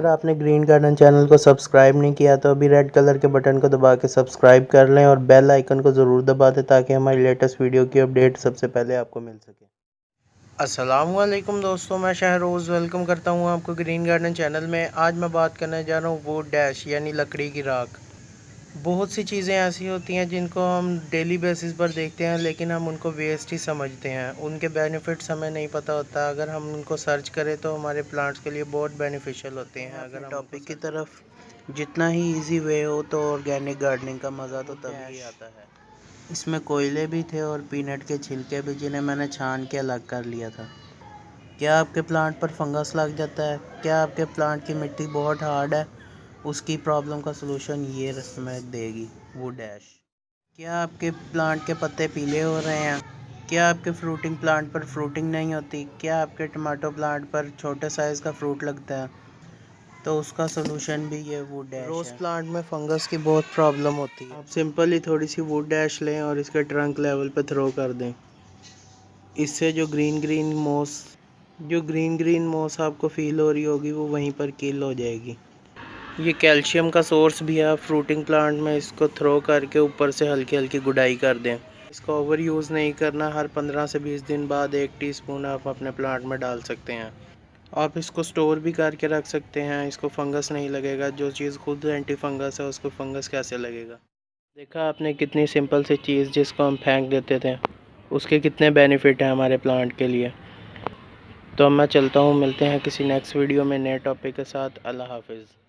अगर आपने green garden channel को सब्सक्राइब नहीं किया तो अभी रेड कलर के बटन को दबा के सब्सक्राइब कर लें और बेल आइकन को ज़रूर दबा दें ताकि हमारी लेटेस्ट वीडियो की अपडेट सबसे पहले आपको मिल सके। अस्सलामुअलैकुम दोस्तों, मैं शहरोज़ वेलकम करता हूँ आपको ग्रीन गार्डन चैनल में। आज मैं बात करने जा रहा हूँ वुड डैश यानी लकड़ी की राख। बहुत सी चीज़ें ऐसी होती हैं जिनको हम डेली बेसिस पर देखते हैं लेकिन हम उनको वेस्ट ही समझते हैं, उनके बेनिफिट्स हमें नहीं पता होता। अगर हम उनको सर्च करें तो हमारे प्लांट्स के लिए बहुत बेनिफिशियल होते हैं। अगर टॉपिक की तरफ जितना ही इजी वे हो तो ऑर्गेनिक गार्डनिंग का मज़ा तो तभी आता है। इसमें कोयले भी थे और पीनट के छिलके भी, जिन्हें मैंने छान के अलग कर लिया था। क्या आपके प्लांट पर फंगस लग जाता है? क्या आपके प्लांट की मिट्टी बहुत हार्ड है? उसकी प्रॉब्लम का सलूशन ये रस्में देगी वुड डैश। क्या आपके प्लांट के पत्ते पीले हो रहे हैं? क्या आपके फ्रूटिंग प्लांट पर फ्रूटिंग नहीं होती? क्या आपके टमाटो प्लांट पर छोटे साइज़ का फ्रूट लगता है? तो उसका सलूशन भी ये वुड डैश है। रोज़ प्लांट में फंगस की बहुत प्रॉब्लम होती है। आप सिंपली थोड़ी सी वुड डैश लें और इसके ट्रंक लेवल पर थ्रो कर दें। इससे जो ग्रीन ग्रीन मॉस आपको फील हो रही होगी वो वहीं पर किल हो जाएगी। ये कैल्शियम का सोर्स भी है। आप फ्रूटिंग प्लांट में इसको थ्रो करके ऊपर से हल्की हल्की गुडाई कर दें। इसको ओवर यूज़ नहीं करना। हर 15 से 20 दिन बाद 1 टीस्पून आप अपने प्लांट में डाल सकते हैं। आप इसको स्टोर भी करके रख सकते हैं। इसको फंगस नहीं लगेगा। जो चीज़ खुद एंटी फंगस है उसको फंगस कैसे लगेगा? देखा आपने, कितनी सिंपल सी चीज़ जिसको हम फेंक देते थे, उसके कितने बेनिफिट हैं हमारे प्लांट के लिए। तो अब मैं चलता हूँ, मिलते हैं किसी नेक्स्ट वीडियो में नए टॉपिक के साथ। अल्लाह हाफिज़।